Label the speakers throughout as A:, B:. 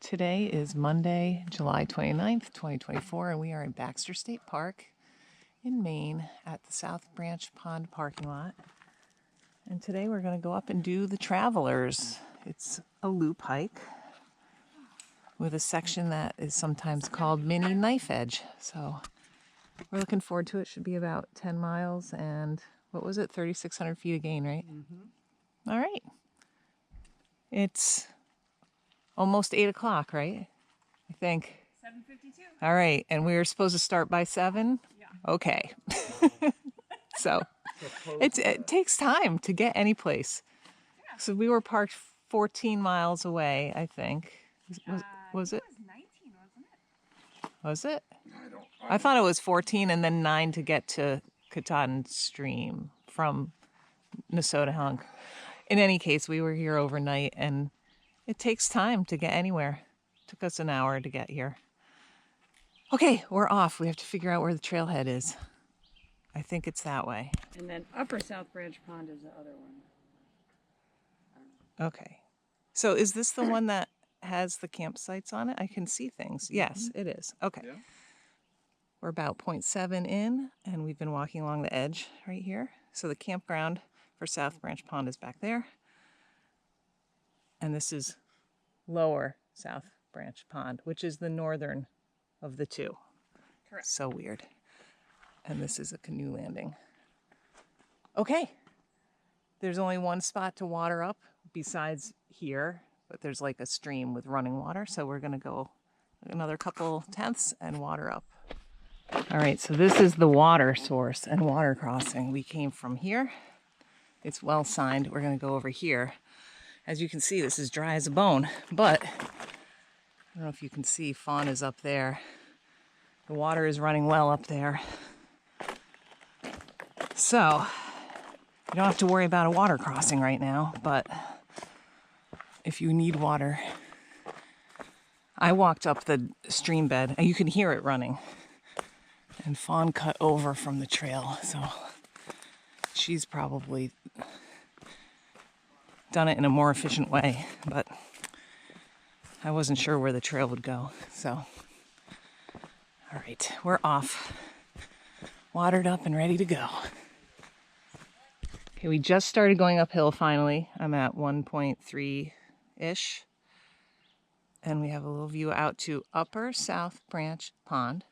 A: Today is Monday, July 29th, 2024, and we are in Baxter State Park in Maine at the South Branch Pond parking lot. And today we're going to go up and do the Travelers. It's a loop hike with a section that is sometimes called Mini Knife Edge. So we're looking forward to it. Should be about 10 miles and, what was it, 3,600 feet of gain, right? Mm-hmm. All right. It's almost 8 o'clock, right? I think.
B: 7:52.
A: All right. And we were supposed to start by 7?
B: Yeah.
A: Okay. So it takes time to get any place.
B: Yeah.
A: So we were parked 14 miles away, I think. Was it?
B: It was 19, wasn't it?
A: Was it? I thought it was 14 and then 9 to get to Katahdin Stream from Nesodahunk. In any case, we were here overnight and it takes time to get anywhere. It took us an hour to get here. Okay, we're off. We have to figure out where the trailhead is. I think it's that way.
B: And then Upper South Branch Pond is the other one.
A: Okay. So is this the one that has the campsites on it? I can see things. Yes, it is. Okay. Yeah. We're about 0.7 in, and we've been walking along the edge right here. So the campground for South Branch Pond is back there. And this is Lower South Branch Pond, which is the northern of the two.
B: Correct.
A: So weird. And this is a canoe landing. Okay. There's only one spot to water up besides here, but there's like a stream with running water. So we're going to go another couple tenths and water up. All right, so this is the water source and water crossing. We came from here. It's well signed. We're going to go over here. As you can see, this is dry as a bone, but I don't know if you can see, fawn is up there. The water is running well up there. So you don't have to worry about a water crossing right now, but if you need water, I walked up the stream bed and you can hear it running. And fawn cut over from the trail, so she's probably done it in a more efficient way, but I wasn't sure where the trail would go. So, all right, we're off, watered up and ready to go. Okay, we just started going uphill finally. I'm at 1.3-ish, and we have a little view out to Upper South Branch Pond,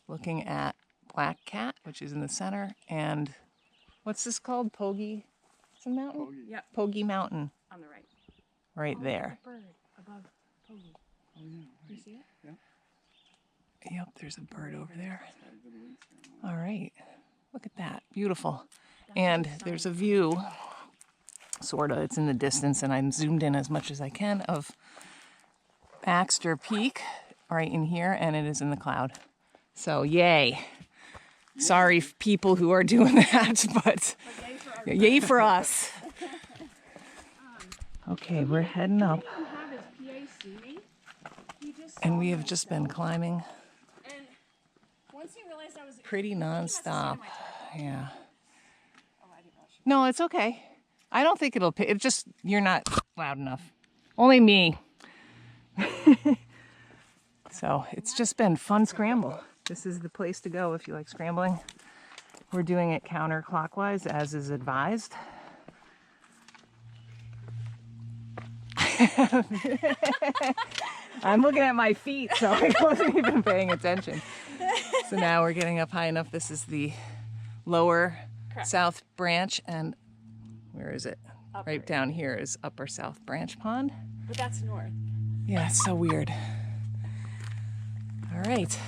A: looking at Black Cat, which is in the center, and what's this called? Pogie? It's a mountain?
B: Pogie. Yep.
A: Pogie Mountain.
B: On the right.
A: Right there.
B: Bird above Pogie. Oh, yeah. Do you see it?
A: Yeah. Yep, there's a bird over there. All right. Look at that. Beautiful. And there's a view, sort of, it's in the distance, and I'm zoomed in as much as I can, of Baxter Peak right in here, and it is in the cloud. So, yay. Sorry, people who are doing that, but yay for us. Okay, we're heading up. And we have just been climbing pretty nonstop. Yeah. No, it's okay. I don't think it'll pick. It's just, you're not loud enough. Only me. So it's just been fun scramble. This is the place to go if you like scrambling. We're doing it counterclockwise as is advised. I'm looking at my feet, so I wasn't even paying attention. So now we're getting up high enough. This is the Lower South Branch, and where is it? Upper. Right down here is Upper South Branch Pond.
B: But that's north.
A: Yeah, it's so weird. All right.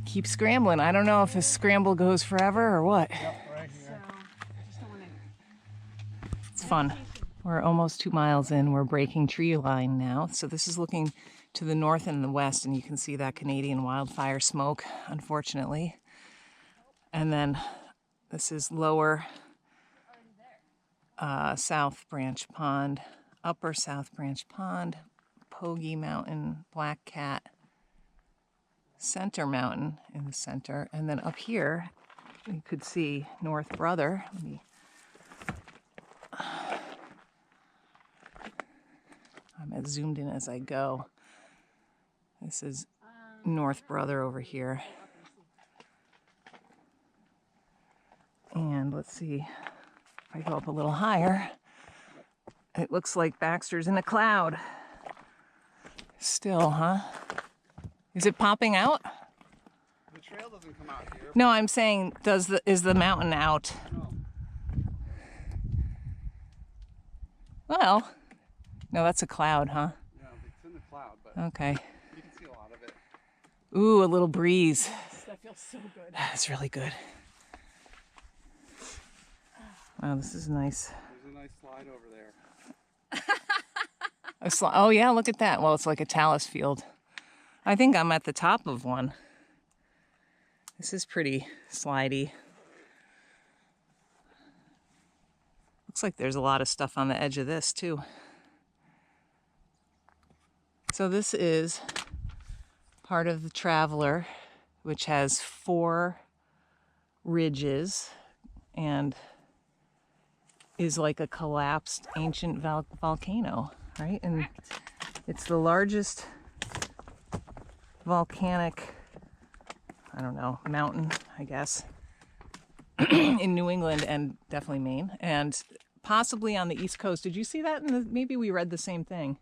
A: Keep scrambling. I don't know if this scramble goes forever or what.
B: Yep, right here.
A: It's fun. We're almost 2 miles in. We're breaking tree line now. So this is looking to the north and the west, and you can see that Canadian wildfire smoke, unfortunately. And then this is Lower South Branch Pond, Upper South Branch Pond, Pogie Mountain, Black Cat, Center Mountain in the center, and then up here you could see North Brother. I'm as zoomed in as I go. This is North Brother over here. And let's see, if I go up a little higher, it looks like Baxter's in a cloud. Still, huh? Is it popping out?
C: The trail doesn't come out here.
A: No, I'm saying, is the mountain out?
C: No.
A: Well, no, that's a cloud, huh?
C: Yeah, it's in the cloud, but
A: Okay.
C: you can see a lot of it.
A: Ooh, a little breeze.
B: That feels so good.
A: That's really good. Wow, this is nice.
C: There's a nice slide over there.
A: Oh yeah, look at that. Well, it's like a talus field. I think I'm at the top of one. This is pretty slidey. Looks like there's a lot of stuff on the edge of this too. So this is part of the Traveler, which has 4 ridges and is like a collapsed ancient volcano, right? And it's the largest volcanic, I don't know, mountain, I guess, in New England and definitely Maine, and possibly on the East Coast. Did you see that? Maybe we read the same thing.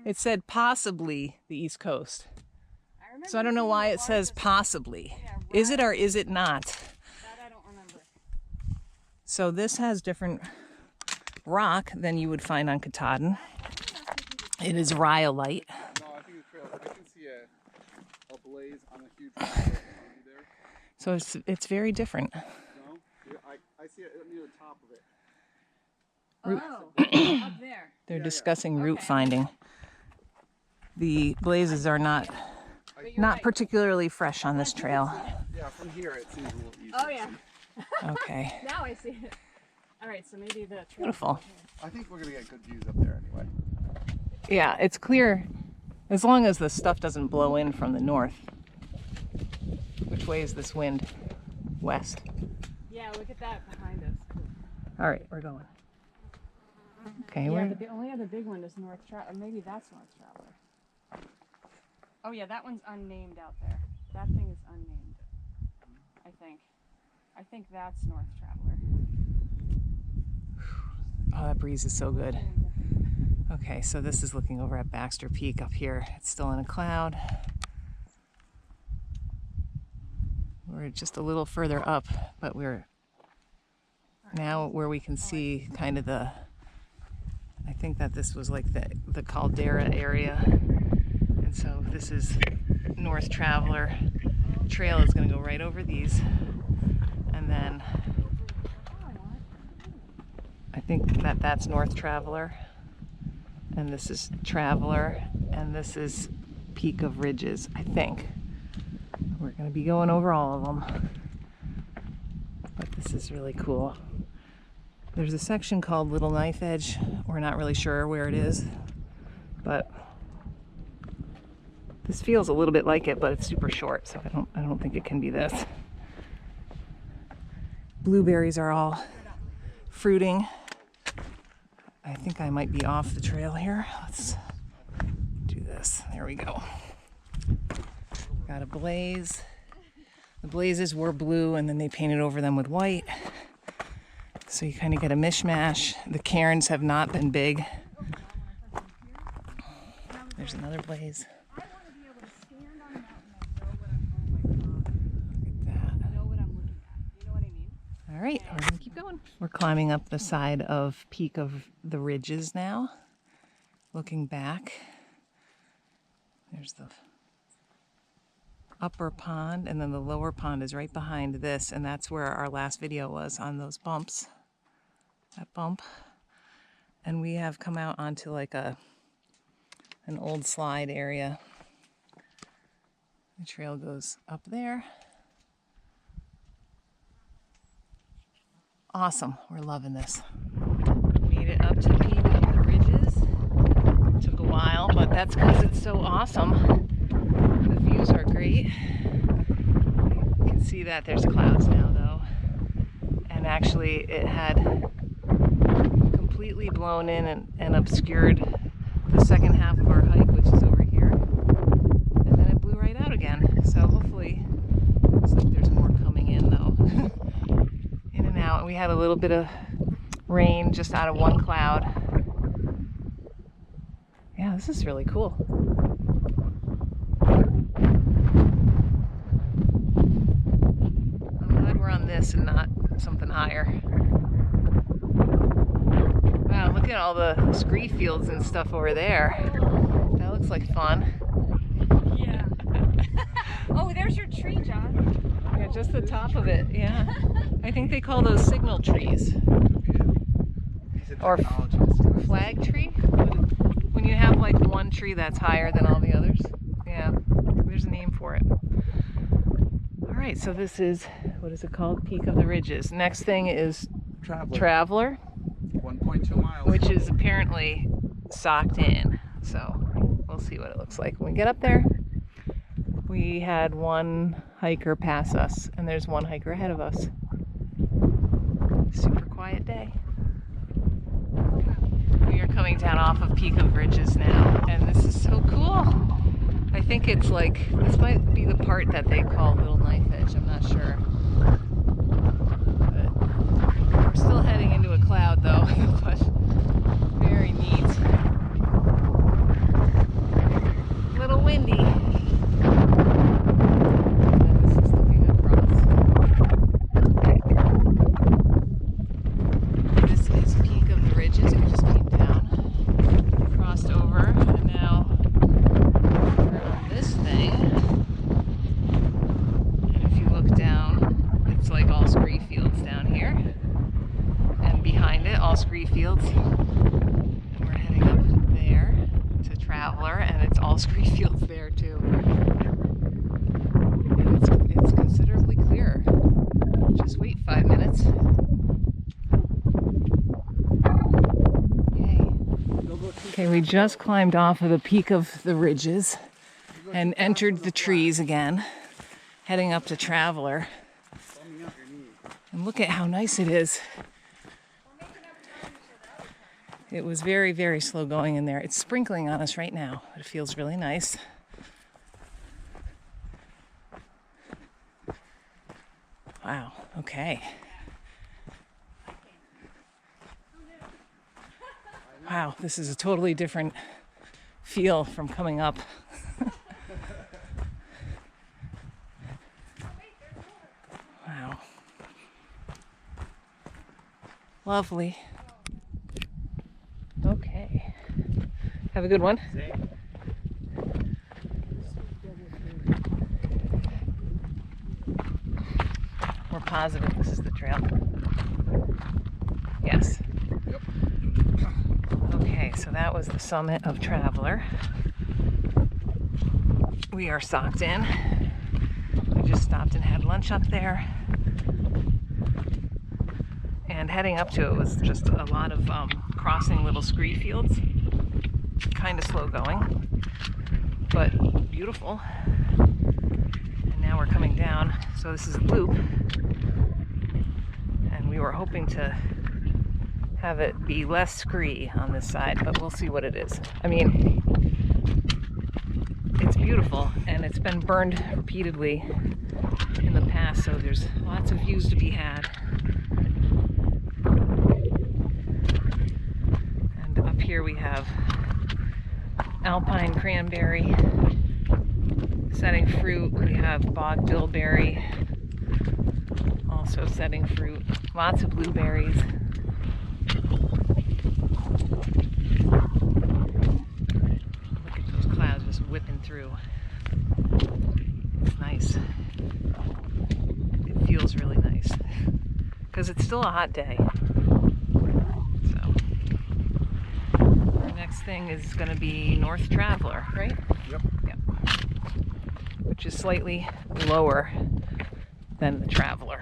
A: It said possibly the East Coast. So I don't know why it says possibly.
B: Yeah,
A: Is it or is it not?
B: That I don't remember.
A: So this has different rock than you would find on Katahdin. It is rhyolite.
C: No, I think the trail. I can see a blaze on a huge mountain there.
A: So it's very different.
C: No, yeah, I see it near the top of it.
B: Oh, up there.
A: They're
C: Yeah.
A: discussing root
B: Okay.
A: finding. The blazes are not
B: But you're
A: not
B: right.
A: particularly fresh on this trail.
C: Yeah, from here it seems a little easier.
B: Oh yeah.
A: Okay.
B: Now I see it. All right, so maybe the trail.
A: Beautiful.
C: I think we're gonna get good views up there anyway.
A: Yeah, it's clear as long as the stuff doesn't blow in from the north. Which way is this wind? West.
B: Yeah, look at that behind us.
A: All right, we're going. Okay,
B: Yeah,
A: we're
B: but the only other big one is North Traveler. Or maybe that's North Traveler. Oh yeah, that one's unnamed out there. That thing is unnamed. I think. I think that's North Traveler.
A: oh, that breeze is so good. Okay, so this is looking over at Baxter Peak up here. It's still in a cloud. We're just a little further up, but we're now where we can see kind of I think that this was like the caldera area. And so this is North Traveler. Trail is going to go right over these. And then I think that's North Traveler. And this is Traveler. And this is Peak of Ridges, I think. We're going to be going over all of them. But this is really cool. There's a section called Little Knife Edge. We're not really sure where it is, but this feels a little bit like it, but it's super short, so I don't think it can be this. Blueberries are all fruiting. I think I might be off the trail here. Let's do this. There we go. Got a blaze. The blazes were blue and then they painted over them with white. So you kind of get a mishmash. The cairns have not been big. There's another blaze.
B: I want to be able to stand on a mountain and know what I'm, oh my God.
A: Look at that.
B: Know what I'm looking at. You know what I mean?
A: All right, we're gonna keep going. We're climbing up the side of Peak of the Ridges now. Looking back. There's the upper pond, and then the lower pond is right behind this, and that's where our last video was, on those bumps. That bump. And we have come out onto like an old slide area. The trail goes up there. Awesome, we're loving this. Made it up to Peak of the Ridges. Took a while, but that's because it's so awesome. The views are great. You can see that there's clouds now though. And actually it had completely blown in and obscured the second half of our hike, which is over here. had a little bit of rain just out of one cloud. Yeah, this is really cool. I'm glad we're on this and not something higher. Wow, look at all the scree fields and stuff over there. That looks like fun.
B: Yeah. Oh, there's your tree, John.
A: Yeah, just the top of it, yeah. I think they call those signal trees. Or flag tree? When you have like one tree that's higher than all the others. Yeah, there's a name for it. All right, so this is, what is it called? Peak of the Ridges. Next thing is Traveler,
C: 1.2 miles.
A: which is apparently socked in. So we'll see what it looks like when we get up there. We had one hiker pass us, and there's one hiker ahead of us. Super quiet day. We are coming down off of Peak of Ridges now, and this is so cool. I think it's like, this might be the part that they call Little Knife Edge, I'm not sure. But we're still heading into a cloud though, but very neat. A little windy. And this is looking across. This is Peak of the Ridges. We just came down, crossed over, and now we're on this thing. And if you look down, it's like all scree fields down here. And behind it, all scree fields. And we're heading up there to Traveler, and it's all scree fields there too. And it's considerably clearer. Just wait 5 minutes. Yay. Okay, we just climbed off of the Peak of the Ridges and entered the trees again, heading up to Traveler. And look at how nice it is. It was very, very slow going in there. It's sprinkling on us right now, but it feels really nice. Wow, okay. Wow, this is a totally different feel from coming up. Wow. Lovely. Okay. Have a good one. We're positive this is the trail. Yes.
C: Yep.
A: Okay, so that was the summit of Traveler. We are socked in. We just stopped and had lunch up there. And heading up to it was just a lot of crossing little scree fields. Kind of slow going, but beautiful. And now we're coming down. So this is a loop. And we were hoping to have it be less scree on this side, but we'll see what it is. I mean, it's beautiful and it's been burned repeatedly in the past, so there's lots of views to be had. And up here we have alpine cranberry, setting fruit. We have bog bilberry, also setting fruit. Lots of blueberries. Look at those clouds just whipping through. It's nice. It feels really nice because it's still a hot day. So our next thing is going to be North Traveler, right?
C: Yep.
A: Yep. Which is slightly lower than the Traveler.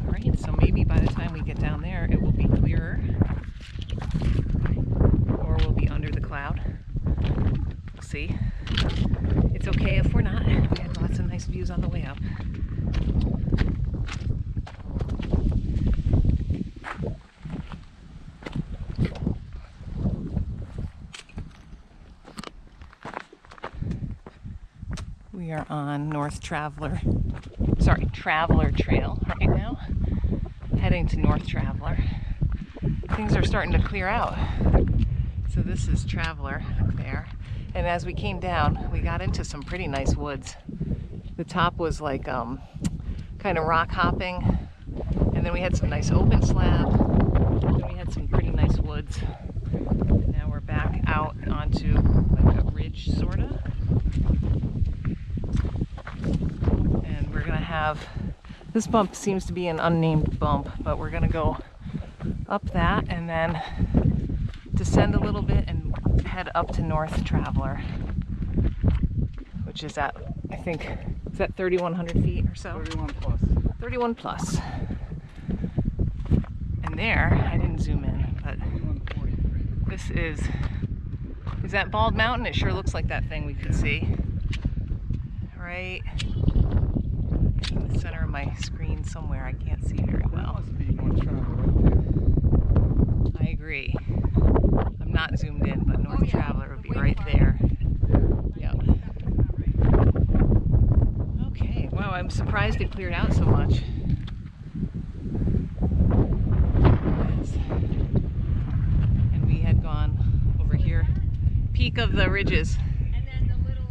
A: All right, so maybe by the time we get down there, it will be clearer, or we'll be under the cloud. We'll see. It's okay if we're not. We had lots of nice views on the way up. We We are on Traveler Trail right now, heading to North Traveler. Things are starting to clear out. So this is Traveler there. And as we came down, we got into some pretty nice woods. The top was like kind of rock hopping, and then we had some nice open slab, and we had some pretty nice woods. And now we're back out onto like a ridge sorta. And we're gonna have, this bump seems to be an unnamed bump, but we're gonna go up that and then descend a little bit and head up to North Traveler, which is at, I think, is that 3,100 feet or so?
C: 31 plus.
A: 31 plus. And there, I didn't zoom in, but
C: 3143.
A: this is that Bald Mountain? It sure looks like that thing we could see. Right in the center of my screen somewhere, I can't see very
C: That
A: well.
C: must be North Traveler right there.
A: I agree. I'm not zoomed in, but North Traveler would be right there. Yep. Okay, wow, I'm surprised it cleared out so much. Yes. And we had gone over here. Peak of the Ridges.
B: And then the little.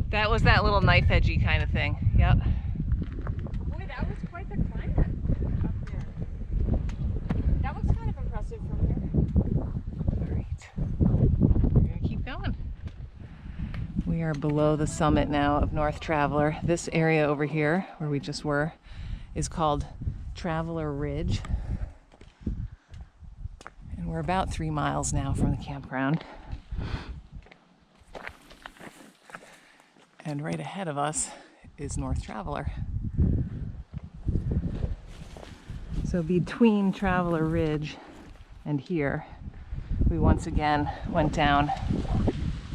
A: That was that little knife edgy kind of thing. Yep.
B: Boy, that was quite the climb up there. That looks kind of impressive from here.
A: All right. We're gonna keep going. We are below the summit now of North Traveler. This area over here, where we just were, is called Traveler Ridge. And we're about 3 miles now from the campground. And right ahead of us is North Traveler. So between Traveler Ridge and here, we once again went down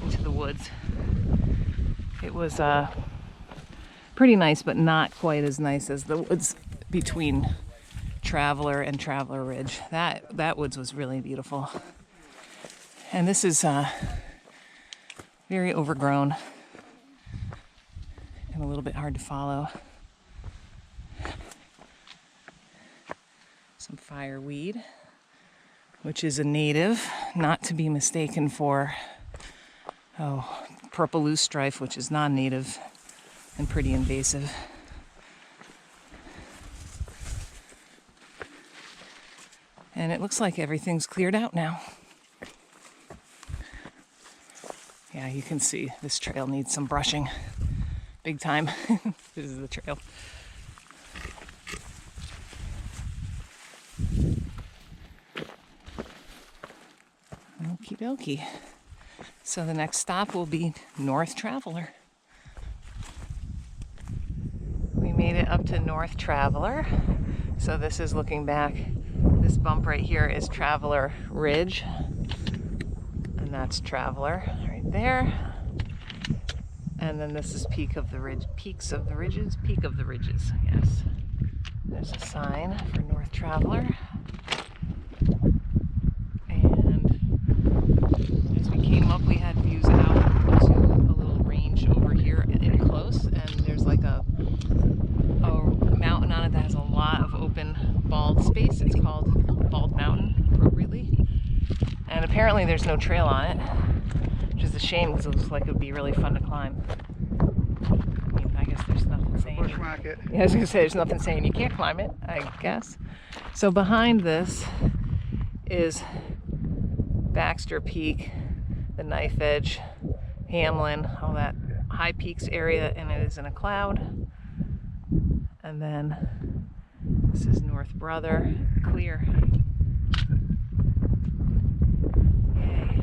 A: into the woods. It was pretty nice, but not quite as nice as the woods between Traveler and Traveler Ridge. That woods was really beautiful. And this is very overgrown and a little bit hard to follow. Some fireweed, which is a native, not to be mistaken for purple loosestrife, which is non-native and pretty invasive. And it looks like everything's cleared out now. Yeah, you can see this trail needs some brushing. Big time. This is the trail. Okie dokie. So the next stop will be North Traveler. We made it up to North Traveler. So this is looking back. This bump right here is Traveler Ridge. And that's Traveler right there. And then this is Peak of the Ridges, yes. There's a sign for North Traveler. And as we came up, we had views out to a little range over here in close, and there's like a mountain on it that has a lot of open bald space. It's called Bald Mountain, appropriately. And apparently there's no trail on it, which is a shame because it looks like it would be really fun to climb. I mean, I guess there's nothing saying.
C: Bushwhack it.
A: Yeah, I was gonna say there's nothing saying you can't climb it, I guess. So behind this is Baxter Peak, the Knife Edge, Hamlin, all that high peaks area, and it is in a cloud. And then this is North Brother, clear. Yay.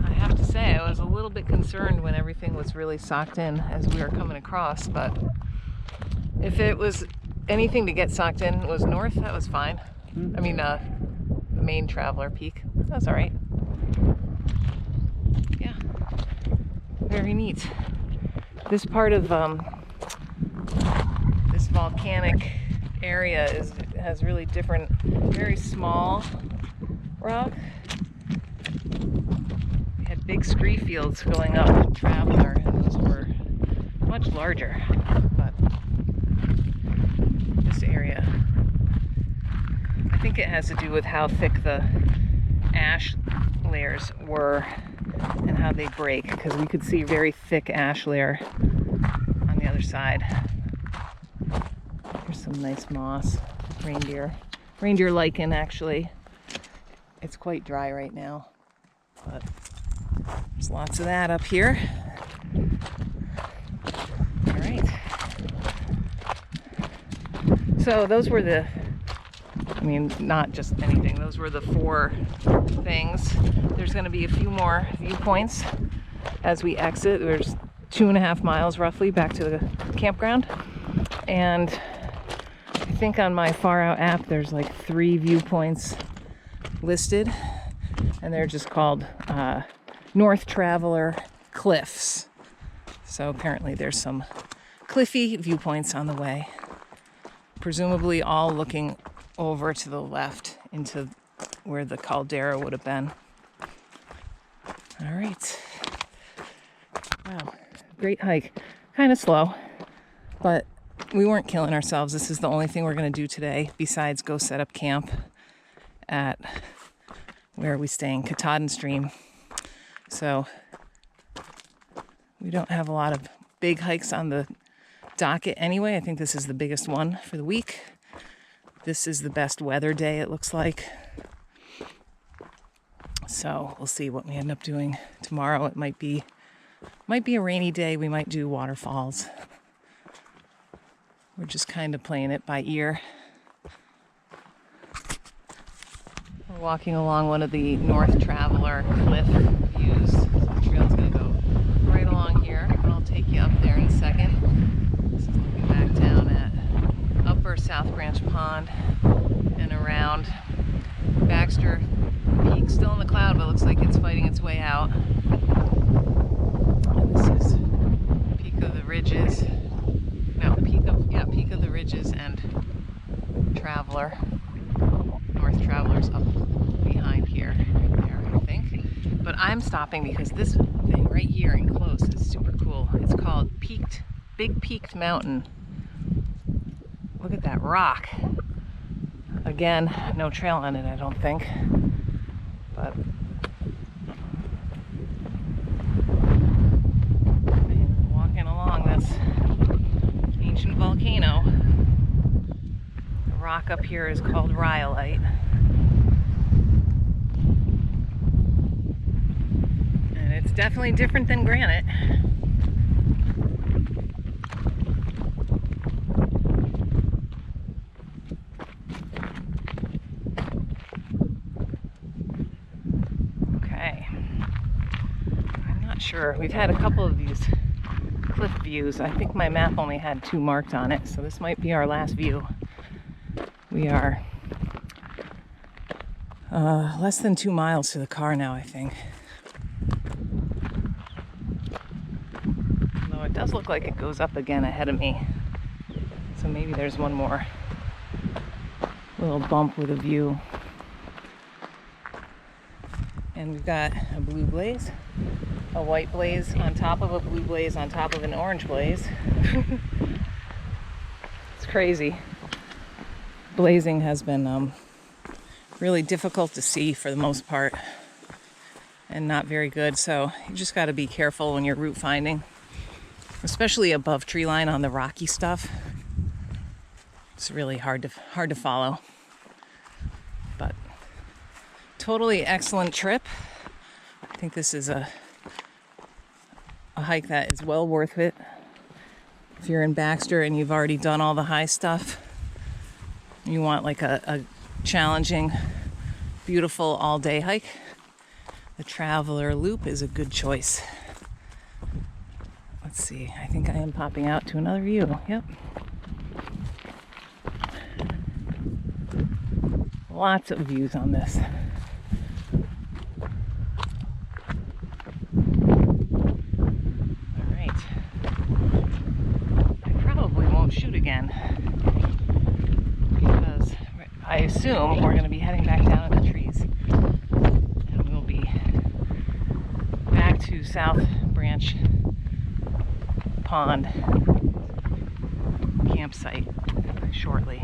A: I have to say, I was a little bit concerned when everything was really socked in as we were coming across, but if it was anything to get socked in was north, that was fine. I mean, the main Traveler Peak, that was all right. Yeah, very neat. This part of this volcanic area has really different, very small rock. We had big scree fields going up Traveler, and those were much larger, but this area, I think it has to do with how thick the ash layers were and how they break, because we could see very thick ash layer on the other side. Here's some nice moss, reindeer lichen actually. It's quite dry right now, but there's lots of that up here. All right. So those were not just anything, those were the 4 things. There's going to be a few more viewpoints as we exit. There's 2.5 miles roughly back to the campground. And I think on my Far Out app there's like 3 viewpoints listed, and they're just called North Traveler Cliffs. So apparently there's some cliffy viewpoints on the way, presumably all looking over to the left into where the caldera would have been. All right. Wow, great hike. Kind of slow, but we weren't killing ourselves. This is the only thing we're going to do today besides go set up camp at where are we staying? Katahdin Stream. So we don't have a lot of big hikes on the docket anyway. I think this is the biggest one for the week. This is the best weather day, it looks like. So we'll see what we end up doing tomorrow. It might be a rainy day. We might do waterfalls. We're just kind of playing it by ear. We're walking along one of the North Traveler cliff views. So the trail's going to go right along here, and I'll take you up there in a second. This is looking back down at Upper South Branch Pond and around Baxter Peak. Still in the cloud, but looks like it's fighting its way out. And this is Peak of the Ridges. No, Peak of the Ridges and Traveler. North Traveler's up behind here, right there, I think. But I'm stopping because this thing right here and close is super cool. It's called Big Peaked Mountain. Look at that rock. Again, no trail on it, I don't think. But I'm walking along this ancient volcano. The rock up here is called rhyolite. And it's definitely different than granite. Sure, we've had a couple of these cliff views. I think my map only had 2 marked on it, so this might be our last view. We are less than 2 miles to the car now, I think. Although it does look like it goes up again ahead of me. So maybe there's one more little bump with a view. And we've got a blue blaze, a white blaze on top of a blue blaze on top of an orange blaze. It's crazy. Blazing has been really difficult to see for the most part and not very good, so you just got to be careful when you're route finding, especially above tree line on the rocky stuff. It's really hard to follow, but totally excellent trip. I think this is a hike that is well worth it. If you're in Baxter and you've already done all the high stuff, you want like a challenging, beautiful all-day hike, the Traveler Loop is a good choice. Let's see, I think I am popping out to another view. Yep. Lots of views on this. Shoot again, because I assume we're going to be heading back down in the trees, and we'll be back to South Branch Pond campsite shortly.